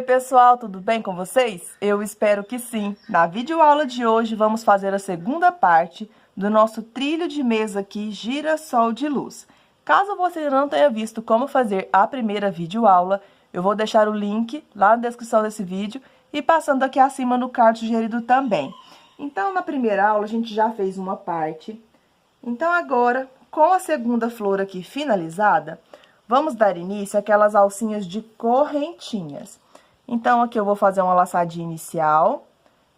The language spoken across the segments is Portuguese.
pessoal, tudo bem com vocês? Eu espero que sim. Na videoaula de hoje, vamos fazer a segunda parte do nosso trilho de mesa aqui, Girassol de Luz. Caso você não tenha visto como fazer a primeira videoaula, eu vou deixar o link lá na descrição desse vídeo e passando aqui acima no card sugerido também. Então, na primeira aula, a gente já fez uma parte. Então, agora, com a segunda flor aqui finalizada, vamos dar início àquelas alcinhas de correntinhas. Então, aqui eu vou fazer uma laçadinha inicial.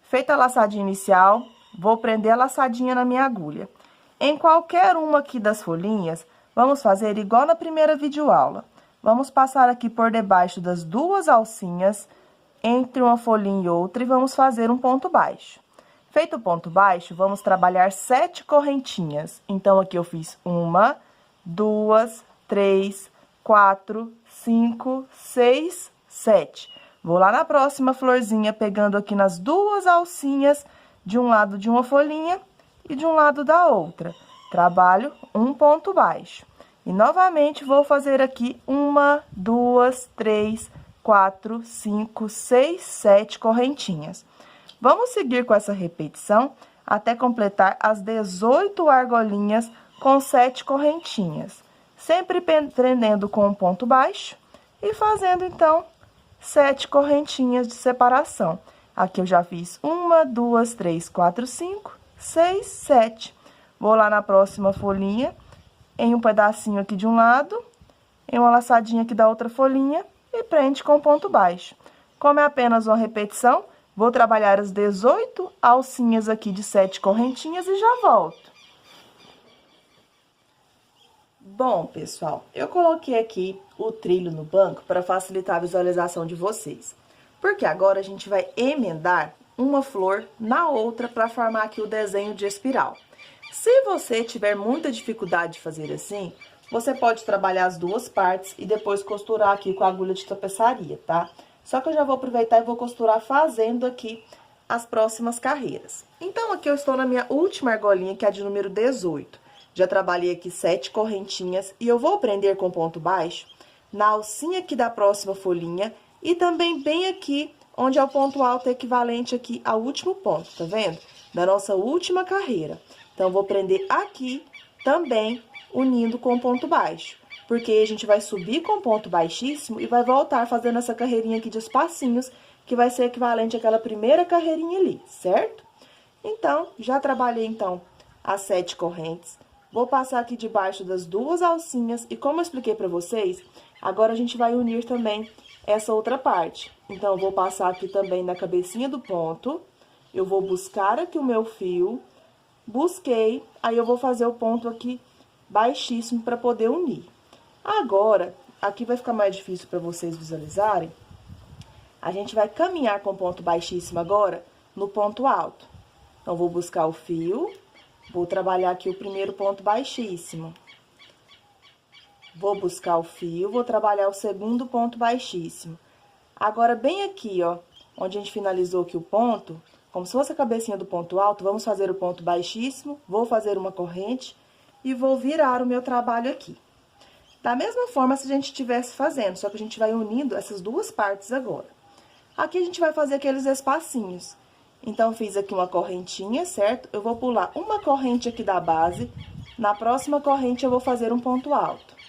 Feita a laçadinha inicial, vou prender a laçadinha na minha agulha. Em qualquer uma aqui das folhinhas, vamos fazer igual na primeira videoaula. Vamos passar aqui por debaixo das duas alcinhas, entre uma folhinha e outra, e vamos fazer um ponto baixo. Feito o ponto baixo, vamos trabalhar 7 correntinhas. Então, aqui eu fiz 1, 2, 3, 4, 5, 6, 7. Vou lá na próxima florzinha, pegando aqui nas duas alcinhas, de um lado de uma folhinha e de um lado da outra. Trabalho um ponto baixo. E, novamente, vou fazer aqui 1, 2, 3, 4, 5, 6, 7 correntinhas. Vamos seguir com essa repetição até completar as 18 argolinhas com 7 correntinhas. Sempre prendendo com um ponto baixo e fazendo, então, 7 correntinhas de separação. Aqui eu já fiz 1, 2, 3, 4, 5, 6, 7. Vou lá na próxima folhinha, em um pedacinho aqui de um lado, em uma laçadinha aqui da outra folhinha e prende com ponto baixo. Como é apenas uma repetição, vou trabalhar as 18 alcinhas aqui de 7 correntinhas e já volto. Bom, pessoal, eu coloquei aqui o trilho no banco para facilitar a visualização de vocês. Porque agora a gente vai emendar uma flor na outra para formar aqui o desenho de espiral. Se você tiver muita dificuldade de fazer assim, você pode trabalhar as duas partes e depois costurar aqui com a agulha de tapeçaria, tá? Só que eu já vou aproveitar e vou costurar fazendo aqui as próximas carreiras. Então, aqui eu estou na minha última argolinha, que é a de número 18. Já trabalhei aqui 7 correntinhas e eu vou prender com ponto baixo na alcinha aqui da próxima folhinha e também bem aqui, onde é o ponto alto equivalente aqui ao último ponto, tá vendo? Da nossa última carreira. Então, vou prender aqui também, unindo com ponto baixo. Porque a gente vai subir com ponto baixíssimo e vai voltar fazendo essa carreirinha aqui de espacinhos, que vai ser equivalente àquela primeira carreirinha ali, certo? Então, já trabalhei, então, as 7 correntes. Vou passar aqui debaixo das duas alcinhas e, como eu expliquei pra vocês, agora a gente vai unir também essa outra parte. Então, eu vou passar aqui também na cabecinha do ponto, eu vou buscar aqui o meu fio, busquei, aí eu vou fazer o ponto aqui baixíssimo para poder unir. Agora, aqui vai ficar mais difícil para vocês visualizarem, a gente vai caminhar com ponto baixíssimo agora no ponto alto. Então, vou buscar o fio, vou trabalhar aqui o primeiro ponto baixíssimo. Vou buscar o fio, vou trabalhar o segundo ponto baixíssimo. Agora, bem aqui, ó, onde a gente finalizou aqui o ponto, como se fosse a cabecinha do ponto alto, vamos fazer o ponto baixíssimo, vou fazer uma corrente e vou virar o meu trabalho aqui. Da mesma forma se a gente estivesse fazendo, só que a gente vai unindo essas duas partes agora. Aqui a gente vai fazer aqueles espacinhos. Então, fiz aqui uma correntinha, certo? Eu vou pular uma corrente aqui da base, na próxima corrente eu vou fazer um ponto alto.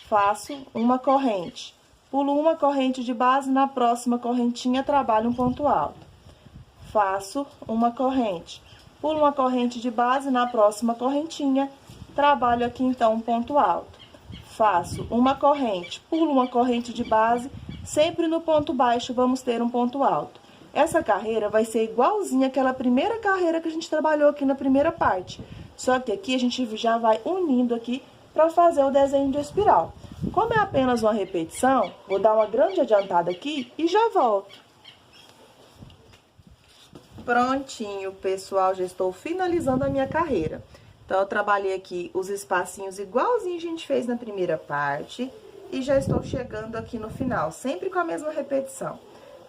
Faço uma corrente, pulo uma corrente de base, na próxima correntinha trabalho um ponto alto. Faço uma corrente, pulo uma corrente de base, na próxima correntinha trabalho aqui, então, um ponto alto. Faço uma corrente, pulo uma corrente de base, sempre no ponto baixo vamos ter um ponto alto. Essa carreira vai ser igualzinha àquela primeira carreira que a gente trabalhou aqui na primeira parte. Só que aqui a gente já vai unindo aqui para fazer o desenho de espiral. Como é apenas uma repetição, vou dar uma grande adiantada aqui e já volto. Prontinho, pessoal, já estou finalizando a minha carreira. Então, eu trabalhei aqui os espacinhos igualzinho a gente fez na primeira parte e já estou chegando aqui no final, sempre com a mesma repetição.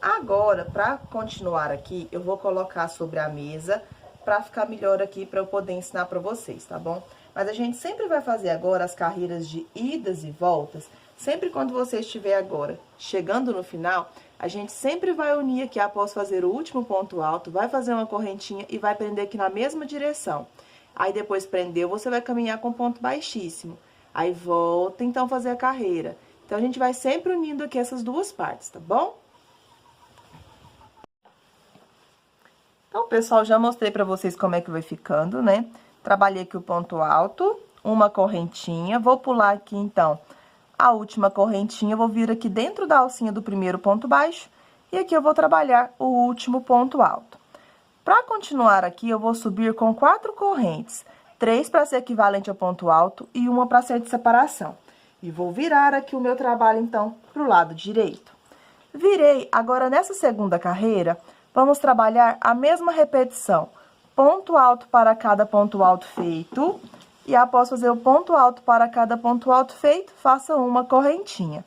Agora, para continuar aqui, eu vou colocar sobre a mesa para ficar melhor aqui, para eu poder ensinar para vocês, tá bom? Mas a gente sempre vai fazer agora as carreiras de idas e voltas, sempre quando você estiver agora chegando no final, a gente sempre vai unir aqui após fazer o último ponto alto, vai fazer uma correntinha e vai prender aqui na mesma direção. Aí, depois prendeu, você vai caminhar com ponto baixíssimo. Aí, volta, então, fazer a carreira. Então, a gente vai sempre unindo aqui essas duas partes, tá bom? Então, pessoal, já mostrei pra vocês como é que vai ficando, né? Trabalhei aqui o ponto alto, uma correntinha. Vou pular aqui, então, a última correntinha. Vou vir aqui dentro da alcinha do primeiro ponto baixo. E aqui eu vou trabalhar o último ponto alto. Para continuar aqui, eu vou subir com 4 correntes. 3 para ser equivalente ao ponto alto e uma para ser de separação. E vou virar aqui o meu trabalho, então, pro lado direito. Virei. Agora, nessa segunda carreira, vamos trabalhar a mesma repetição. Ponto alto para cada ponto alto feito. E após fazer o ponto alto para cada ponto alto feito, faça uma correntinha.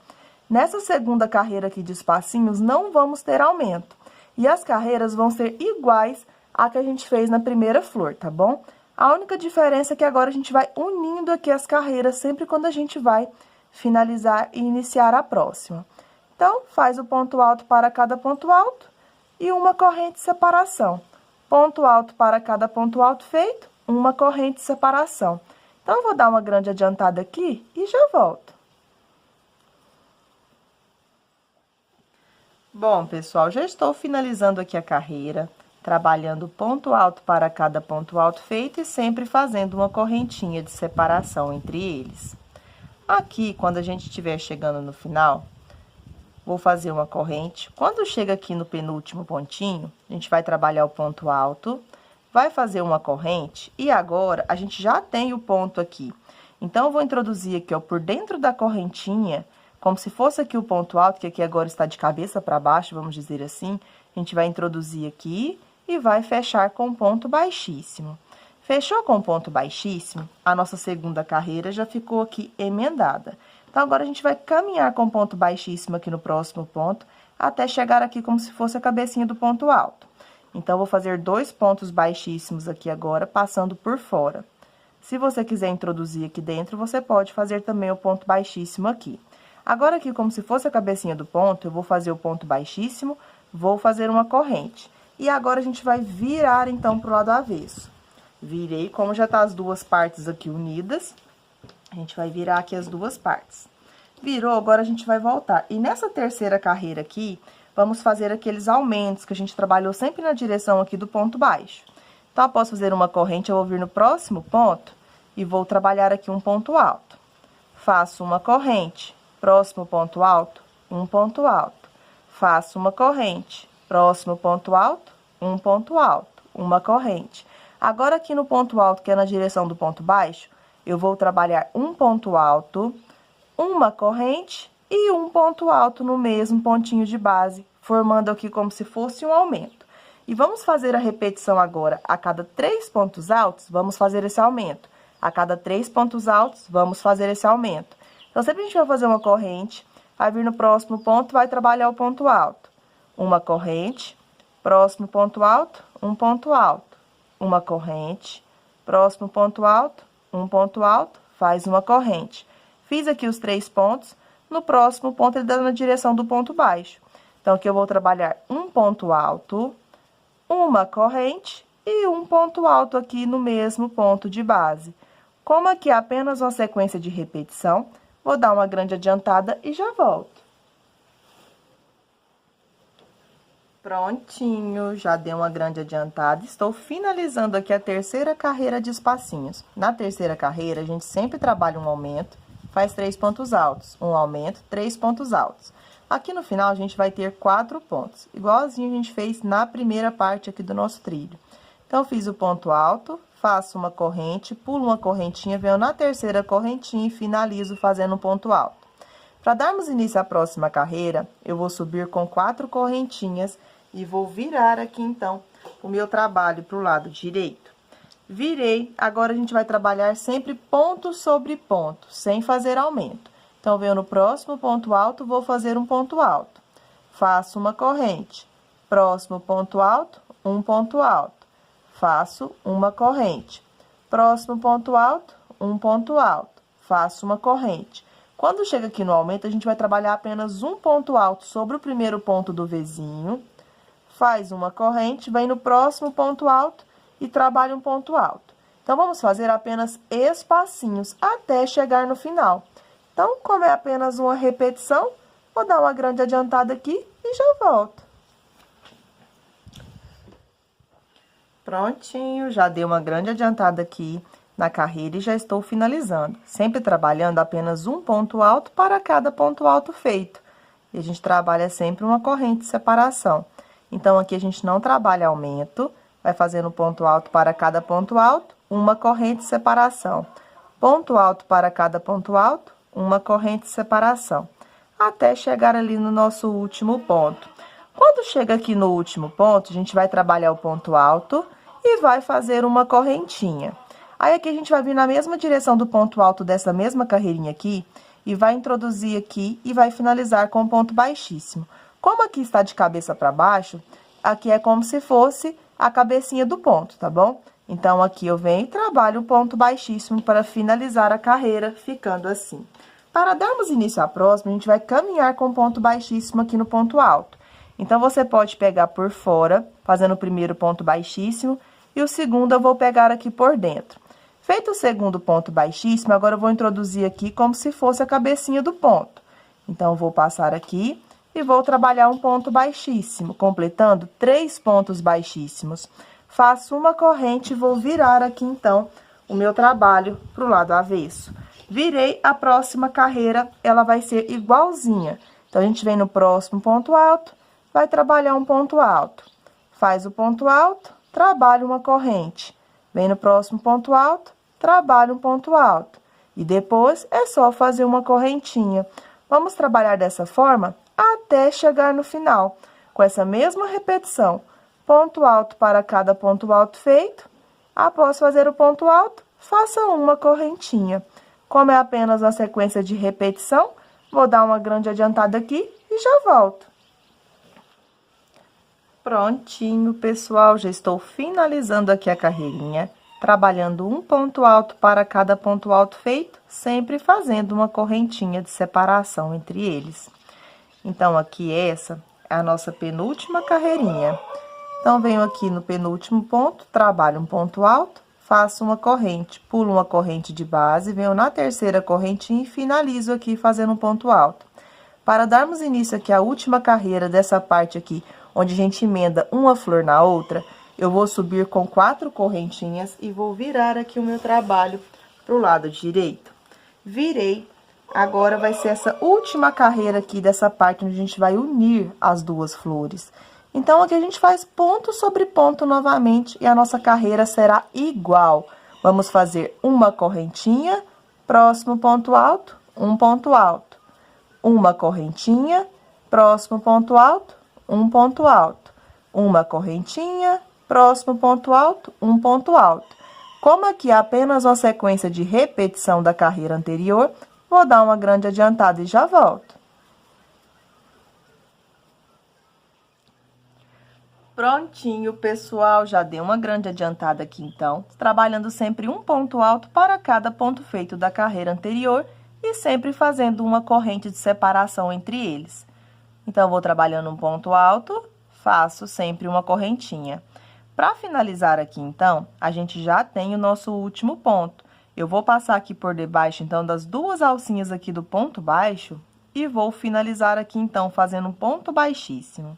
Nessa segunda carreira aqui de espacinhos, não vamos ter aumento. E as carreiras vão ser iguais à que a gente fez na primeira flor, tá bom? A única diferença é que agora a gente vai unindo aqui as carreiras sempre quando a gente vai finalizar e iniciar a próxima. Então, faz o ponto alto para cada ponto alto e uma corrente de separação. Ponto alto para cada ponto alto feito, uma corrente de separação. Então, eu vou dar uma grande adiantada aqui e já volto. Bom, pessoal, já estou finalizando aqui a carreira, trabalhando ponto alto para cada ponto alto feito e sempre fazendo uma correntinha de separação entre eles. Aqui, quando a gente estiver chegando no final, vou fazer uma corrente. Quando chega aqui no penúltimo pontinho, a gente vai trabalhar o ponto alto, vai fazer uma corrente e agora a gente já tem o ponto aqui. Então, eu vou introduzir aqui, ó, por dentro da correntinha, como se fosse aqui o ponto alto, que aqui agora está de cabeça para baixo, vamos dizer assim. A gente vai introduzir aqui e vai fechar com ponto baixíssimo. Fechou com ponto baixíssimo, a nossa segunda carreira já ficou aqui emendada. Então, agora a gente vai caminhar com ponto baixíssimo aqui no próximo ponto, até chegar aqui como se fosse a cabecinha do ponto alto. Então, vou fazer 2 pontos baixíssimos aqui agora, passando por fora. Se você quiser introduzir aqui dentro, você pode fazer também o ponto baixíssimo aqui. Agora, aqui, como se fosse a cabecinha do ponto, eu vou fazer o ponto baixíssimo, vou fazer uma corrente. E agora, a gente vai virar, então, pro lado avesso. Virei, como já tá as duas partes aqui unidas, a gente vai virar aqui as duas partes. Virou, agora a gente vai voltar. E nessa terceira carreira aqui, vamos fazer aqueles aumentos que a gente trabalhou sempre na direção aqui do ponto baixo. Então, após fazer uma corrente, eu vou vir no próximo ponto e vou trabalhar aqui um ponto alto. Faço uma corrente, próximo ponto alto, um ponto alto. Faço uma corrente, próximo ponto alto, um ponto alto, uma corrente. Agora, aqui no ponto alto, que é na direção do ponto baixo, eu vou trabalhar um ponto alto, uma corrente e um ponto alto no mesmo pontinho de base, formando aqui como se fosse um aumento. E vamos fazer a repetição agora. A cada 3 pontos altos, vamos fazer esse aumento. A cada 3 pontos altos, vamos fazer esse aumento. Então, sempre a gente vai fazer uma corrente, vai vir no próximo ponto, vai trabalhar o ponto alto. Uma corrente, próximo ponto alto, um ponto alto. Uma corrente, próximo ponto alto, um ponto alto, faz uma corrente. Fiz aqui os 3 pontos, no próximo ponto ele dá na direção do ponto baixo. Então, aqui eu vou trabalhar um ponto alto, uma corrente e um ponto alto aqui no mesmo ponto de base. Como aqui é apenas uma sequência de repetição, vou dar uma grande adiantada e já volto. Prontinho, já dei uma grande adiantada. Estou finalizando aqui a terceira carreira de espacinhos. Na terceira carreira, a gente sempre trabalha um aumento, faz 3 pontos altos. Um aumento, 3 pontos altos. Aqui no final, a gente vai ter 4 pontos, igualzinho a gente fez na primeira parte aqui do nosso trilho. Então, fiz o ponto alto, faço uma corrente, pulo uma correntinha, venho na terceira correntinha e finalizo fazendo um ponto alto. Para darmos início à próxima carreira, eu vou subir com 4 correntinhas e vou virar aqui, então, o meu trabalho para o lado direito. Virei, agora a gente vai trabalhar sempre ponto sobre ponto, sem fazer aumento. Então, venho no próximo ponto alto, vou fazer um ponto alto. Faço uma corrente. Próximo ponto alto, um ponto alto. Faço uma corrente. Próximo ponto alto, um ponto alto. Faço uma corrente. Quando chega aqui no aumento, a gente vai trabalhar apenas um ponto alto sobre o primeiro ponto do Vzinho, faz uma corrente, vem no próximo ponto alto e trabalha um ponto alto. Então, vamos fazer apenas espacinhos até chegar no final. Então, como é apenas uma repetição, vou dar uma grande adiantada aqui e já volto. Prontinho, já dei uma grande adiantada aqui na carreira e já estou finalizando. Sempre trabalhando apenas um ponto alto para cada ponto alto feito. E a gente trabalha sempre uma corrente de separação. Então, aqui a gente não trabalha aumento, vai fazendo ponto alto para cada ponto alto, uma corrente de separação. Ponto alto para cada ponto alto, uma corrente de separação. Até chegar ali no nosso último ponto. Quando chega aqui no último ponto, a gente vai trabalhar o ponto alto e vai fazer uma correntinha. Aí, aqui a gente vai vir na mesma direção do ponto alto dessa mesma carreirinha aqui e vai introduzir aqui e vai finalizar com um ponto baixíssimo. Como aqui está de cabeça para baixo, aqui é como se fosse a cabecinha do ponto, tá bom? Então, aqui eu venho e trabalho o ponto baixíssimo para finalizar a carreira, ficando assim. Para darmos início à próxima, a gente vai caminhar com ponto baixíssimo aqui no ponto alto. Então, você pode pegar por fora, fazendo o primeiro ponto baixíssimo, e o segundo eu vou pegar aqui por dentro. Feito o segundo ponto baixíssimo, agora eu vou introduzir aqui como se fosse a cabecinha do ponto. Então, eu vou passar aqui e vou trabalhar um ponto baixíssimo, completando 3 pontos baixíssimos. Faço uma corrente e vou virar aqui, então, o meu trabalho para o lado avesso. Virei, a próxima carreira, ela vai ser igualzinha. Então, a gente vem no próximo ponto alto, vai trabalhar um ponto alto. Faz o ponto alto, trabalha uma corrente. Vem no próximo ponto alto, trabalha um ponto alto. E depois, é só fazer uma correntinha. Vamos trabalhar dessa forma até chegar no final, com essa mesma repetição. Ponto alto para cada ponto alto feito. Após fazer o ponto alto, faça uma correntinha. Como é apenas uma sequência de repetição, vou dar uma grande adiantada aqui e já volto. Prontinho, pessoal, já estou finalizando aqui a carreirinha, trabalhando um ponto alto para cada ponto alto feito, sempre fazendo uma correntinha de separação entre eles. Então, aqui essa é a nossa penúltima carreirinha. Então, venho aqui no penúltimo ponto, trabalho um ponto alto, faço uma corrente, pulo uma corrente de base, venho na terceira correntinha e finalizo aqui fazendo um ponto alto. Para darmos início aqui à última carreira dessa parte aqui, onde a gente emenda uma flor na outra, eu vou subir com 4 correntinhas e vou virar aqui o meu trabalho pro lado direito. Virei, agora vai ser essa última carreira aqui dessa parte onde a gente vai unir as duas flores. Então, aqui a gente faz ponto sobre ponto novamente e a nossa carreira será igual. Vamos fazer uma correntinha, próximo ponto alto, um ponto alto. Uma correntinha, próximo ponto alto, um ponto alto. Uma correntinha, próximo ponto alto, um ponto alto. Como aqui é apenas uma sequência de repetição da carreira anterior, vou dar uma grande adiantada e já volto. Prontinho, pessoal, já dei uma grande adiantada aqui, então, trabalhando sempre um ponto alto para cada ponto feito da carreira anterior e sempre fazendo uma corrente de separação entre eles. Então, vou trabalhando um ponto alto, faço sempre uma correntinha. Para finalizar aqui, então, a gente já tem o nosso último ponto. Eu vou passar aqui por debaixo, então, das 2 alcinhas aqui do ponto baixo e vou finalizar aqui, então, fazendo um ponto baixíssimo.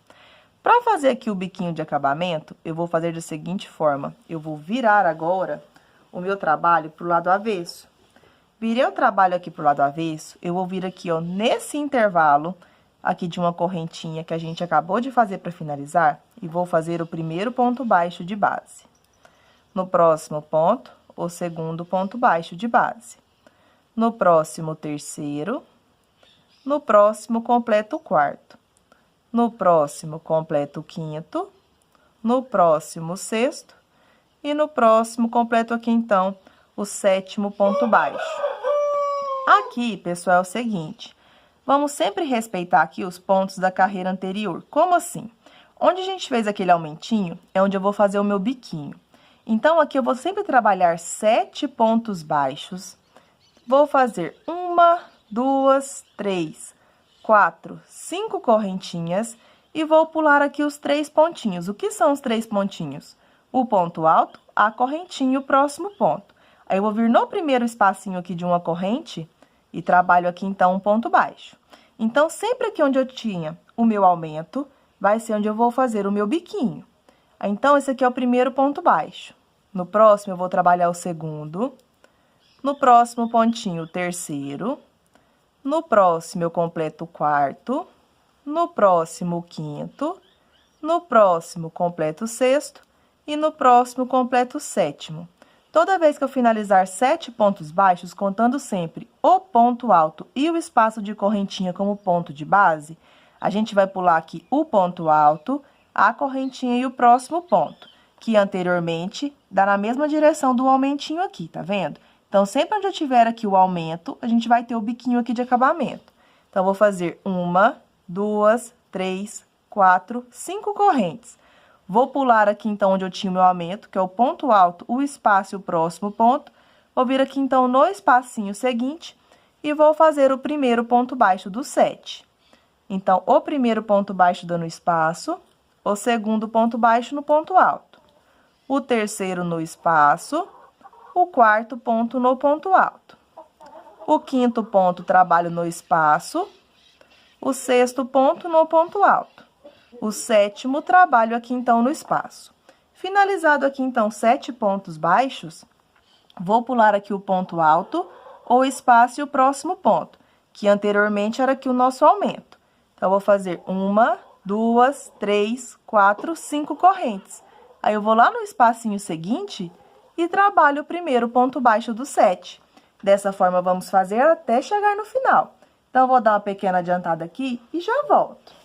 Para fazer aqui o biquinho de acabamento, eu vou fazer da seguinte forma. Eu vou virar agora o meu trabalho pro lado avesso. Virei o trabalho aqui pro lado avesso, eu vou vir aqui, ó, nesse intervalo aqui de uma correntinha que a gente acabou de fazer para finalizar, e vou fazer o primeiro ponto baixo de base. No próximo ponto, o segundo ponto baixo de base. No próximo, o terceiro. No próximo, completo o quarto. No próximo, completo o quinto. No próximo, o sexto. E no próximo, completo aqui, então, o 7º ponto baixo. Aqui, pessoal, é o seguinte, vamos sempre respeitar aqui os pontos da carreira anterior. Como assim? Onde a gente fez aquele aumentinho, é onde eu vou fazer o meu biquinho. Então, aqui eu vou sempre trabalhar 7 pontos baixos. Vou fazer 1, 2, 3, 4, 5 correntinhas e vou pular aqui os 3 pontinhos. O que são os 3 pontinhos? O ponto alto, a correntinha e o próximo ponto. Aí, eu vou vir no primeiro espacinho aqui de uma corrente e trabalho aqui, então, um ponto baixo. Então, sempre aqui onde eu tinha o meu aumento, vai ser onde eu vou fazer o meu biquinho. Então, esse aqui é o primeiro ponto baixo. No próximo, eu vou trabalhar o segundo. No próximo pontinho, o terceiro. No próximo, eu completo o quarto. No próximo, o quinto. No próximo, completo o sexto. E no próximo, completo o sétimo. Toda vez que eu finalizar 7 pontos baixos, contando sempre o ponto alto e o espaço de correntinha como ponto de base, a gente vai pular aqui o ponto alto, a correntinha e o próximo ponto, que anteriormente dá na mesma direção do aumentinho aqui, tá vendo? Então, sempre onde eu tiver aqui o aumento, a gente vai ter o biquinho aqui de acabamento. Então, eu vou fazer 1, 2, 3, 4, 5 correntes. Vou pular aqui, então, onde eu tinha o meu aumento, que é o ponto alto, o espaço e o próximo ponto. Vou vir aqui, então, no espacinho seguinte e vou fazer o primeiro ponto baixo do 7. Então, o primeiro ponto baixo dando espaço, o segundo ponto baixo no ponto alto, o terceiro no espaço, o quarto ponto no ponto alto. O quinto ponto trabalho no espaço, o sexto ponto no ponto alto. O sétimo trabalho aqui, então, no espaço. Finalizado aqui, então, 7 pontos baixos, vou pular aqui o ponto alto, o espaço e o próximo ponto, que anteriormente era aqui o nosso aumento. Então, eu vou fazer 1, 2, 3, 4, 5 correntes. Aí, eu vou lá no espacinho seguinte e trabalho o primeiro ponto baixo do 7. Dessa forma, vamos fazer até chegar no final. Então, eu vou dar uma pequena adiantada aqui e já volto.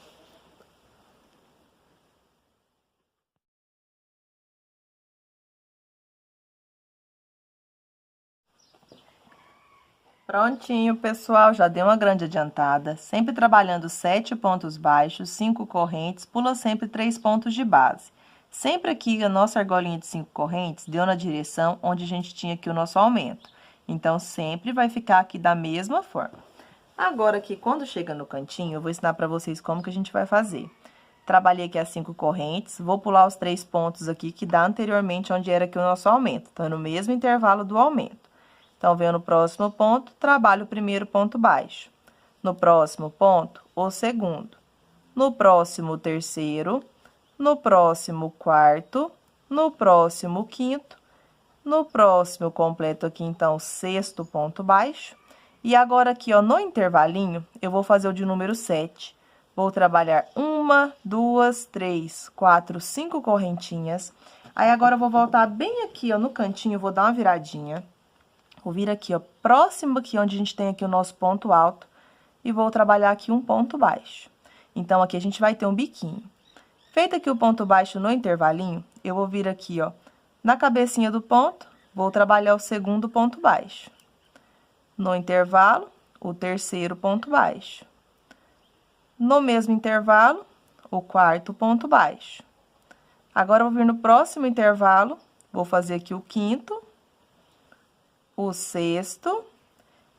Prontinho, pessoal, já deu uma grande adiantada, sempre trabalhando 7 pontos baixos, 5 correntes, pula sempre 3 pontos de base. Sempre aqui a nossa argolinha de 5 correntes deu na direção onde a gente tinha aqui o nosso aumento. Então, sempre vai ficar aqui da mesma forma. Agora aqui, quando chega no cantinho, eu vou ensinar pra vocês como que a gente vai fazer. Trabalhei aqui as 5 correntes, vou pular os 3 pontos aqui que dá anteriormente onde era aqui o nosso aumento. Então, é no mesmo intervalo do aumento. Então, venho no próximo ponto, trabalho o primeiro ponto baixo. No próximo ponto, o segundo. No próximo, o terceiro. No próximo, o quarto. No próximo, o quinto. No próximo, completo aqui, então, o sexto ponto baixo. E agora, aqui, ó, no intervalinho, eu vou fazer o de número 7. Vou trabalhar 1, 2, 3, 4, 5 correntinhas. Aí, agora, eu vou voltar bem aqui, ó, no cantinho, vou dar uma viradinha. Vou vir aqui, ó, próximo aqui onde a gente tem aqui o nosso ponto alto e vou trabalhar aqui um ponto baixo. Então, aqui a gente vai ter um biquinho. Feito aqui o ponto baixo no intervalinho, eu vou vir aqui, ó, na cabecinha do ponto, vou trabalhar o segundo ponto baixo. No intervalo, o terceiro ponto baixo. No mesmo intervalo, o quarto ponto baixo. Agora, eu vou vir no próximo intervalo, vou fazer aqui o quinto, o sexto,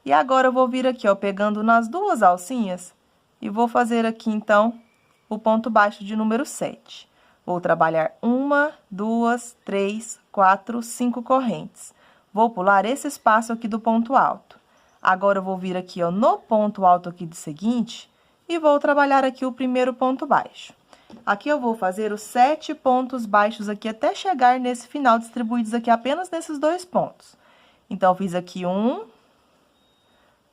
e agora eu vou vir aqui, ó, pegando nas duas alcinhas, e vou fazer aqui, então, o ponto baixo de número 7. Vou trabalhar 1, 2, 3, 4, 5 correntes. Vou pular esse espaço aqui do ponto alto. Agora, eu vou vir aqui, ó, no ponto alto aqui do seguinte, e vou trabalhar aqui o primeiro ponto baixo. Aqui eu vou fazer os 7 pontos baixos aqui até chegar nesse final, distribuídos aqui apenas nesses 2 pontos. Então, eu fiz aqui 1,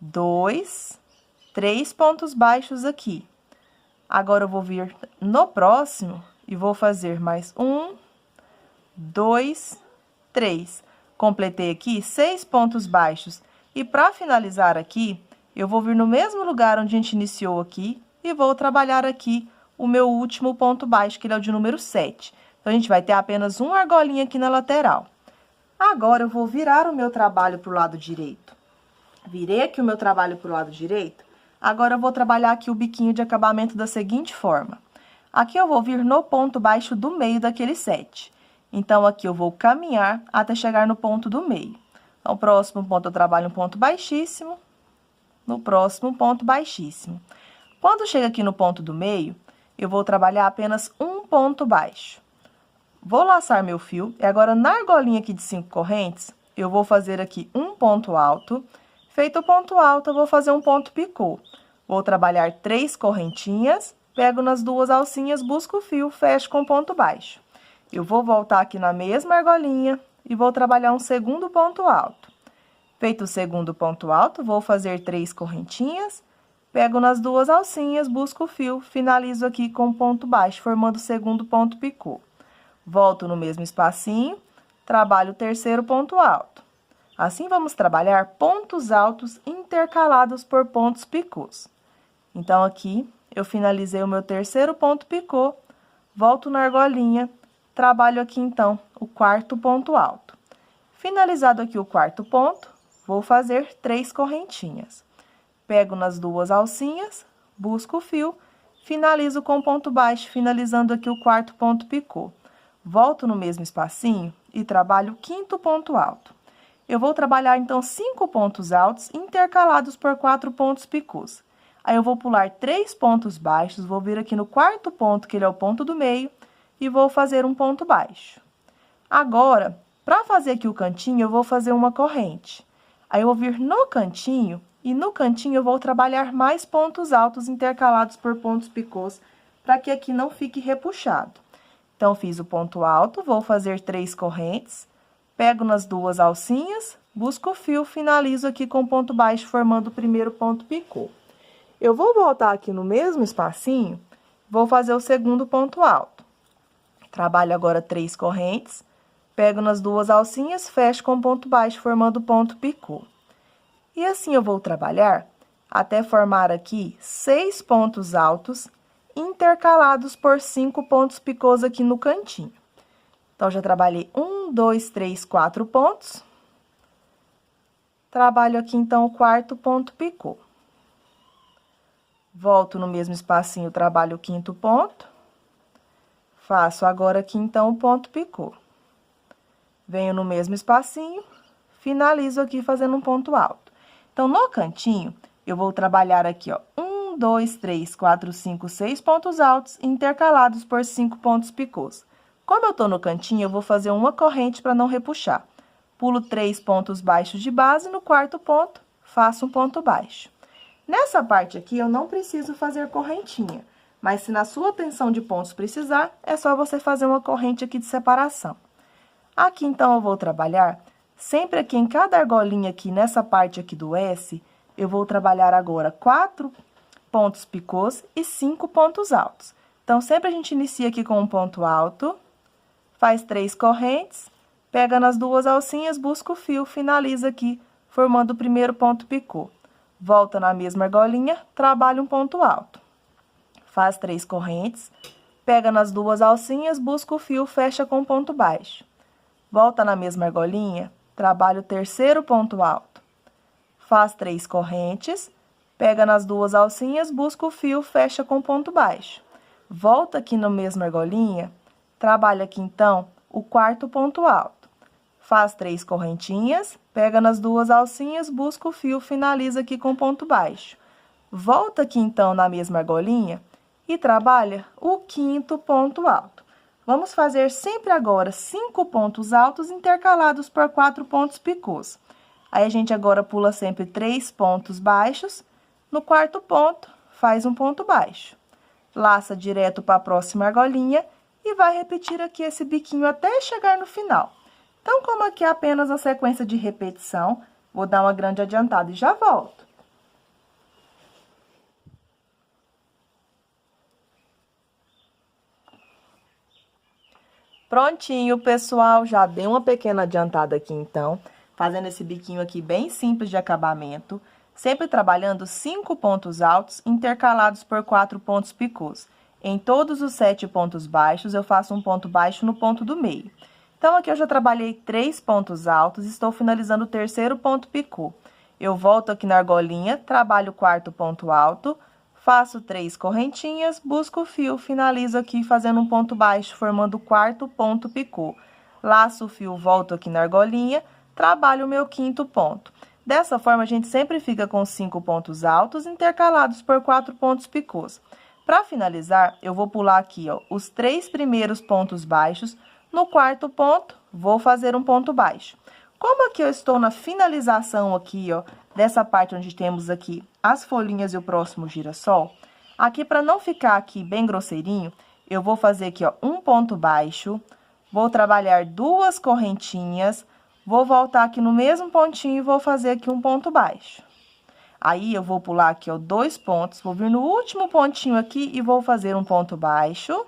2, 3 pontos baixos aqui. Agora, eu vou vir no próximo e vou fazer mais 1, 2, 3. Completei aqui 6 pontos baixos. E para finalizar aqui, eu vou vir no mesmo lugar onde a gente iniciou aqui e vou trabalhar aqui o meu último ponto baixo, que ele é o de número 7. Então, a gente vai ter apenas uma argolinha aqui na lateral. Agora, eu vou virar o meu trabalho para o lado direito. Virei aqui o meu trabalho para o lado direito. Agora, eu vou trabalhar aqui o biquinho de acabamento da seguinte forma. Aqui, eu vou vir no ponto baixo do meio daquele 7. Então, aqui eu vou caminhar até chegar no ponto do meio. Então, o próximo ponto eu trabalho um ponto baixíssimo. no próximo ponto baixíssimo. Quando chega aqui no ponto do meio, eu vou trabalhar apenas um ponto baixo. Vou laçar meu fio e agora na argolinha aqui de 5 correntes, eu vou fazer aqui um ponto alto. Feito o ponto alto, eu vou fazer um ponto picô. Vou trabalhar 3 correntinhas, pego nas 2 alcinhas, busco o fio, fecho com ponto baixo. Eu vou voltar aqui na mesma argolinha e vou trabalhar um segundo ponto alto. Feito o segundo ponto alto, vou fazer 3 correntinhas, pego nas 2 alcinhas, busco o fio, finalizo aqui com ponto baixo, formando o segundo ponto picô. Volto no mesmo espacinho, trabalho o terceiro ponto alto. Assim, vamos trabalhar pontos altos intercalados por pontos picôs. Então, aqui, eu finalizei o meu terceiro ponto picô, volto na argolinha, trabalho aqui, então, o quarto ponto alto. Finalizado aqui o quarto ponto, vou fazer 3 correntinhas. Pego nas 2 alcinhas, busco o fio, finalizo com ponto baixo, finalizando aqui o quarto ponto picô. Volto no mesmo espacinho e trabalho o quinto ponto alto. Eu vou trabalhar, então, 5 pontos altos intercalados por 4 pontos picôs. Aí, eu vou pular 3 pontos baixos, vou vir aqui no quarto ponto, que ele é o ponto do meio, e vou fazer um ponto baixo. Agora, para fazer aqui o cantinho, eu vou fazer uma corrente. Aí, eu vou vir no cantinho, e no cantinho eu vou trabalhar mais pontos altos intercalados por pontos picôs, para que aqui não fique repuxado. Então, fiz o ponto alto, vou fazer 3 correntes, pego nas 2 alcinhas, busco o fio, finalizo aqui com ponto baixo, formando o primeiro ponto picô. Eu vou voltar aqui no mesmo espacinho, vou fazer o segundo ponto alto. Trabalho agora 3 correntes, pego nas 2 alcinhas, fecho com ponto baixo, formando o ponto picô. E assim eu vou trabalhar até formar aqui 6 pontos altos intercalados por 5 pontos picôs aqui no cantinho. Então, já trabalhei 1, 2, 3, 4 pontos. Trabalho aqui, então, o quarto ponto picô. Volto no mesmo espacinho, trabalho o quinto ponto. Faço agora aqui, então, o ponto picô. Venho no mesmo espacinho, finalizo aqui fazendo um ponto alto. Então, no cantinho, eu vou trabalhar aqui, ó, 1, 2, 3, 4, 5, 6 pontos altos intercalados por 5 pontos picôs. Como eu tô no cantinho, eu vou fazer uma corrente para não repuxar. Pulo 3 pontos baixos de base, no quarto ponto, faço um ponto baixo. Nessa parte aqui, eu não preciso fazer correntinha, mas se na sua tensão de pontos precisar, é só você fazer uma corrente aqui de separação. Aqui, então, eu vou trabalhar, sempre aqui em cada argolinha aqui, nessa parte aqui do S, eu vou trabalhar agora 4 pontos picôs e 5 pontos altos. Então, sempre a gente inicia aqui com um ponto alto, faz 3 correntes, pega nas 2 alcinhas, busca o fio, finaliza aqui, formando o primeiro ponto picô. Volta na mesma argolinha, trabalha um ponto alto. Faz 3 correntes, pega nas 2 alcinhas, busca o fio, fecha com ponto baixo. Volta na mesma argolinha, trabalha o terceiro ponto alto. Faz 3 correntes, pega nas 2 alcinhas, busca o fio, fecha com ponto baixo. Volta aqui na mesma argolinha, trabalha aqui, então, o quarto ponto alto. Faz 3 correntinhas, pega nas 2 alcinhas, busca o fio, finaliza aqui com ponto baixo. Volta aqui, então, na mesma argolinha e trabalha o quinto ponto alto. Vamos fazer sempre agora 5 pontos altos intercalados por 4 pontos picôs. Aí, a gente agora pula sempre 3 pontos baixos. No quarto ponto, faz um ponto baixo. Laça direto para a próxima argolinha e vai repetir aqui esse biquinho até chegar no final. Então, como aqui é apenas a sequência de repetição, vou dar uma grande adiantada e já volto. Prontinho, pessoal, já dei uma pequena adiantada aqui, então, fazendo esse biquinho aqui bem simples de acabamento, sempre trabalhando 5 pontos altos intercalados por 4 pontos picôs. Em todos os 7 pontos baixos, eu faço um ponto baixo no ponto do meio. Então, aqui eu já trabalhei 3 pontos altos, estou finalizando o terceiro ponto picô. Eu volto aqui na argolinha, trabalho o quarto ponto alto, faço 3 correntinhas, busco o fio, finalizo aqui fazendo um ponto baixo, formando o quarto ponto picô. Laço o fio, volto aqui na argolinha, trabalho o meu quinto ponto. Dessa forma, a gente sempre fica com 5 pontos altos intercalados por 4 pontos picôs. Para finalizar, eu vou pular aqui, ó, os 3 primeiros pontos baixos. No quarto ponto, vou fazer um ponto baixo. Como aqui eu estou na finalização aqui, ó, dessa parte onde temos aqui as folhinhas e o próximo girassol, aqui para não ficar aqui bem grosseirinho, eu vou fazer aqui, ó, um ponto baixo, vou trabalhar 2 correntinhas, vou voltar aqui no mesmo pontinho e vou fazer aqui um ponto baixo. Aí, eu vou pular aqui, ó, 2 pontos, vou vir no último pontinho aqui e vou fazer um ponto baixo,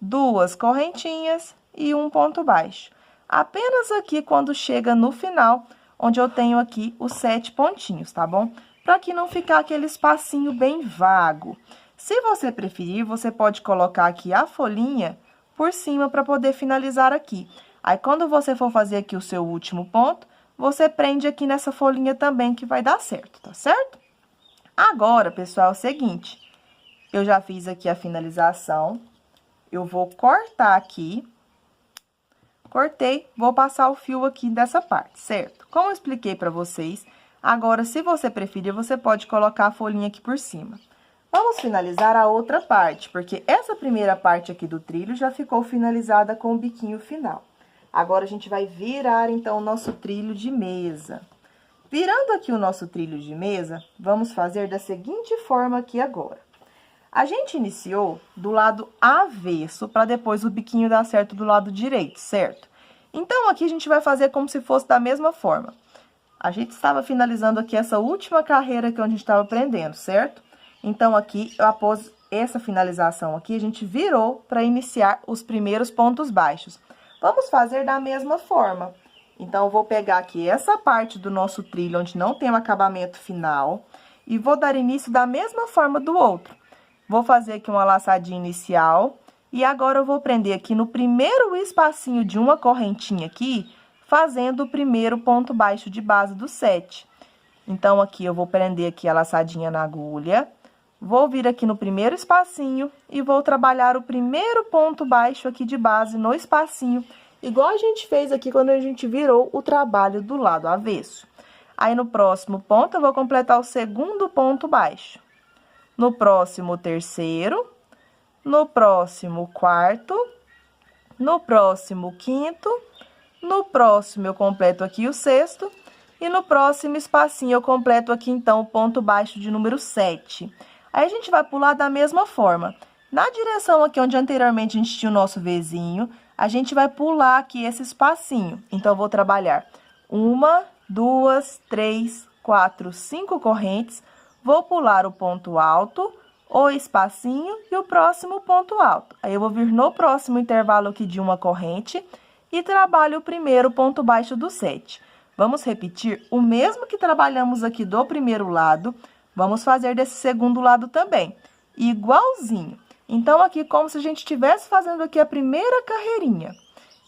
2 correntinhas e um ponto baixo. Apenas aqui quando chega no final, onde eu tenho aqui os 7 pontinhos, tá bom? Para que não ficar aquele espacinho bem vago. Se você preferir, você pode colocar aqui a folhinha por cima para poder finalizar aqui. Aí, quando você for fazer aqui o seu último ponto, você prende aqui nessa folhinha também que vai dar certo, tá certo? Agora, pessoal, é o seguinte, eu já fiz aqui a finalização, eu vou cortar aqui. Cortei, vou passar o fio aqui dessa parte, certo? Como eu expliquei pra vocês, agora, se você preferir, você pode colocar a folhinha aqui por cima. Vamos finalizar a outra parte, porque essa primeira parte aqui do trilho já ficou finalizada com o biquinho final. Agora, a gente vai virar, então, o nosso trilho de mesa. Virando aqui o nosso trilho de mesa, vamos fazer da seguinte forma aqui agora. A gente iniciou do lado avesso, para depois o biquinho dar certo do lado direito, certo? Então, aqui a gente vai fazer como se fosse da mesma forma. A gente estava finalizando aqui essa última carreira que a gente estava prendendo, certo? Então, aqui, após essa finalização aqui, a gente virou para iniciar os primeiros pontos baixos. Vamos fazer da mesma forma. Então, eu vou pegar aqui essa parte do nosso trilho, onde não tem o acabamento final, e vou dar início da mesma forma do outro. Vou fazer aqui uma laçadinha inicial, e agora eu vou prender aqui no primeiro espacinho de uma correntinha aqui, fazendo o primeiro ponto baixo de base do 7. Então, aqui eu vou prender aqui a laçadinha na agulha, vou vir aqui no primeiro espacinho e vou trabalhar o primeiro ponto baixo aqui de base no espacinho, igual a gente fez aqui quando a gente virou o trabalho do lado avesso. Aí, no próximo ponto, eu vou completar o segundo ponto baixo. No próximo, o terceiro, no próximo, o quarto, no próximo, o quinto, no próximo, eu completo aqui o sexto, e no próximo espacinho, eu completo aqui, então, o ponto baixo de número 7. Aí, a gente vai pular da mesma forma. Na direção aqui onde anteriormente a gente tinha o nosso Vzinho, a gente vai pular aqui esse espacinho. Então, eu vou trabalhar 1, 2, 3, 4, 5 correntes. Vou pular o ponto alto, o espacinho e o próximo ponto alto. Aí, eu vou vir no próximo intervalo aqui de uma corrente e trabalho o primeiro ponto baixo do 7. Vamos repetir o mesmo que trabalhamos aqui do primeiro lado, vamos fazer desse segundo lado também, igualzinho. Então, aqui, como se a gente estivesse fazendo aqui a primeira carreirinha.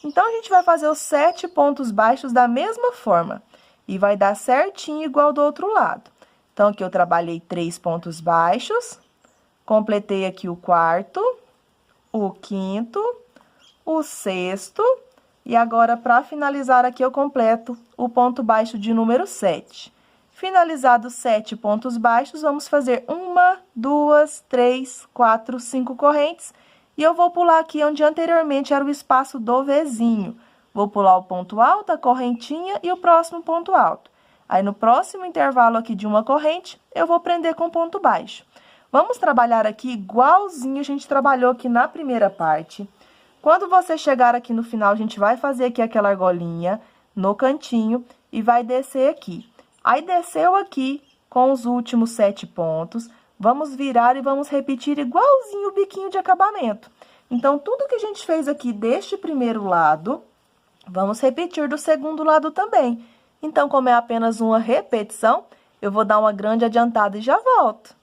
Então, a gente vai fazer os 7 pontos baixos da mesma forma, e vai dar certinho igual do outro lado. Então, aqui eu trabalhei 3 pontos baixos, completei aqui o quarto, o quinto, o sexto, e agora, para finalizar aqui, eu completo o ponto baixo de número 7. Finalizados 7 pontos baixos, vamos fazer 1, 2, 3, 4, 5 correntes, e eu vou pular aqui onde anteriormente era o espaço do Vzinho. Vou pular o ponto alto, a correntinha e o próximo ponto alto. Aí, no próximo intervalo aqui de uma corrente, eu vou prender com ponto baixo. Vamos trabalhar aqui igualzinho a gente trabalhou aqui na primeira parte. Quando você chegar aqui no final, a gente vai fazer aqui aquela argolinha no cantinho e vai descer aqui. Aí, desceu aqui com os últimos 7 pontos, vamos virar e vamos repetir igualzinho o biquinho de acabamento. Então, tudo que a gente fez aqui deste primeiro lado, vamos repetir do segundo lado também. Então, como é apenas uma repetição, eu vou dar uma grande adiantada e já volto.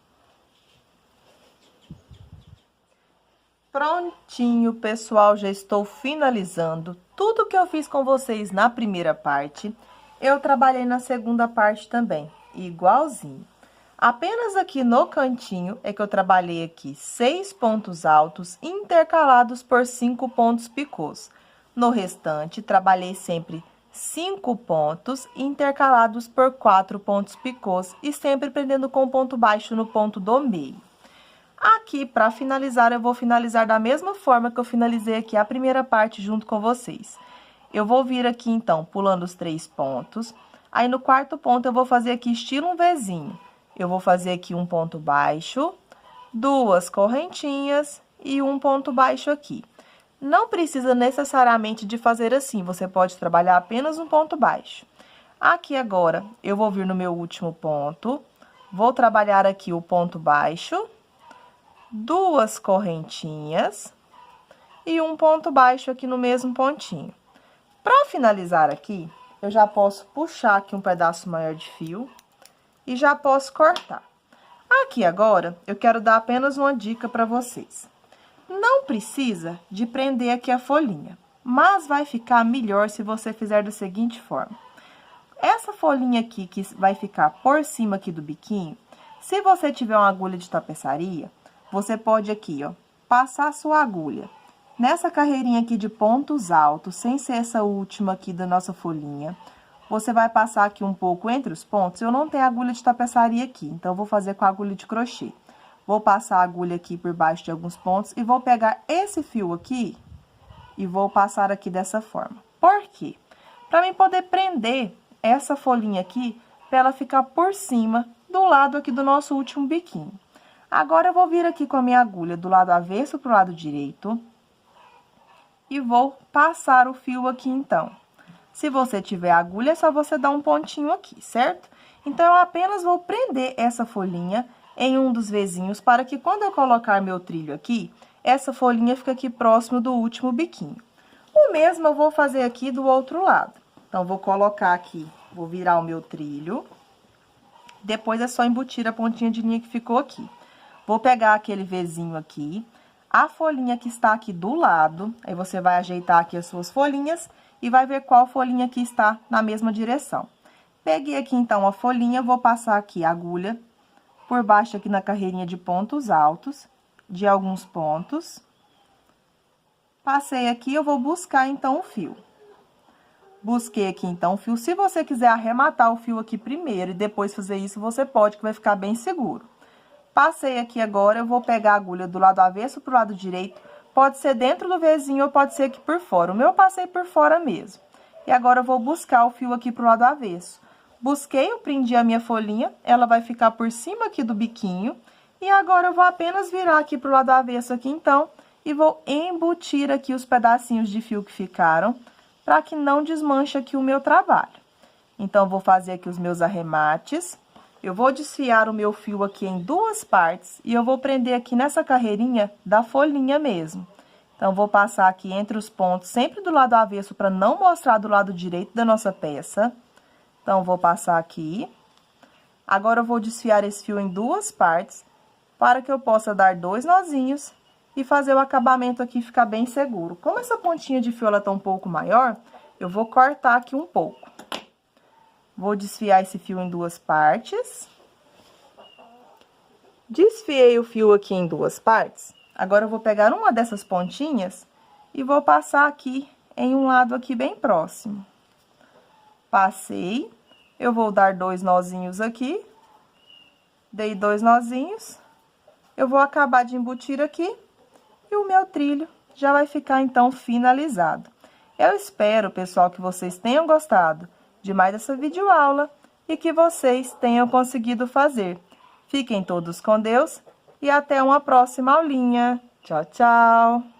Prontinho, pessoal, já estou finalizando. Tudo que eu fiz com vocês na primeira parte, eu trabalhei na segunda parte também, igualzinho. Apenas aqui no cantinho é que eu trabalhei aqui 6 pontos altos intercalados por 5 pontos picôs. No restante, trabalhei sempre 5 pontos intercalados por 4 pontos picôs e sempre prendendo com ponto baixo no ponto do meio. Aqui, para finalizar, eu vou finalizar da mesma forma que eu finalizei aqui a primeira parte junto com vocês. Eu vou vir aqui, então, pulando os 3 pontos. Aí, no quarto ponto, eu vou fazer aqui estilo um Vzinho. Eu vou fazer aqui um ponto baixo, 2 correntinhas e um ponto baixo aqui. Não precisa necessariamente de fazer assim, você pode trabalhar apenas um ponto baixo. Aqui agora, eu vou vir no meu último ponto, vou trabalhar aqui o ponto baixo, 2 correntinhas e um ponto baixo aqui no mesmo pontinho. Para finalizar aqui, eu já posso puxar aqui um pedaço maior de fio e já posso cortar. Aqui agora, eu quero dar apenas uma dica para vocês. Não precisa de prender aqui a folhinha, mas vai ficar melhor se você fizer da seguinte forma. Essa folhinha aqui que vai ficar por cima aqui do biquinho, se você tiver uma agulha de tapeçaria, você pode aqui, ó, passar a sua agulha nessa carreirinha aqui de pontos altos, sem ser essa última aqui da nossa folhinha. Você vai passar aqui um pouco entre os pontos. Eu não tenho agulha de tapeçaria aqui, então eu vou fazer com a agulha de crochê. Vou passar a agulha aqui por baixo de alguns pontos e vou pegar esse fio aqui e vou passar aqui dessa forma. Por quê? Para mim poder prender essa folhinha aqui, para ela ficar por cima do lado aqui do nosso último biquinho. Agora, eu vou vir aqui com a minha agulha do lado avesso pro lado direito e vou passar o fio aqui, então. Se você tiver agulha, é só você dar um pontinho aqui, certo? Então, eu apenas vou prender essa folhinha em um dos Vzinhos, para que quando eu colocar meu trilho aqui, essa folhinha fica aqui próximo do último biquinho. O mesmo eu vou fazer aqui do outro lado. Então, vou colocar aqui, vou virar o meu trilho. Depois, é só embutir a pontinha de linha que ficou aqui. Vou pegar aquele Vzinho aqui, a folhinha que está aqui do lado, aí você vai ajeitar aqui as suas folhinhas e vai ver qual folhinha que está na mesma direção. Peguei aqui, então, a folhinha, vou passar aqui a agulha por baixo aqui na carreirinha de pontos altos, de alguns pontos. Passei aqui, eu vou buscar, então, o fio. Busquei aqui, então, o fio. Se você quiser arrematar o fio aqui primeiro e depois fazer isso, você pode, que vai ficar bem seguro. Passei aqui agora, eu vou pegar a agulha do lado avesso pro lado direito. Pode ser dentro do Vzinho ou pode ser aqui por fora. O meu eu passei por fora mesmo. E agora, eu vou buscar o fio aqui pro lado avesso. Busquei, eu prendi a minha folhinha, ela vai ficar por cima aqui do biquinho. E agora, eu vou apenas virar aqui pro lado avesso aqui, então, e vou embutir aqui os pedacinhos de fio que ficaram, para que não desmanche aqui o meu trabalho. Então, vou fazer aqui os meus arremates. Eu vou desfiar o meu fio aqui em 2 partes e eu vou prender aqui nessa carreirinha da folhinha mesmo. Então, vou passar aqui entre os pontos, sempre do lado avesso, para não mostrar do lado direito da nossa peça. Então, vou passar aqui. Agora, eu vou desfiar esse fio em 2 partes, para que eu possa dar 2 nozinhos e fazer o acabamento aqui ficar bem seguro. Como essa pontinha de fio, ela tá um pouco maior, eu vou cortar aqui um pouco. Vou desfiar esse fio em 2 partes. Desfiei o fio aqui em 2 partes. Agora, eu vou pegar uma dessas pontinhas e vou passar aqui em um lado aqui bem próximo. Passei. Eu vou dar 2 nozinhos aqui. Dei 2 nozinhos. Eu vou acabar de embutir aqui. E o meu trilho já vai ficar, então, finalizado. Eu espero, pessoal, que vocês tenham gostado de mais essa videoaula e que vocês tenham conseguido fazer. Fiquem todos com Deus e até uma próxima aulinha. Tchau, tchau!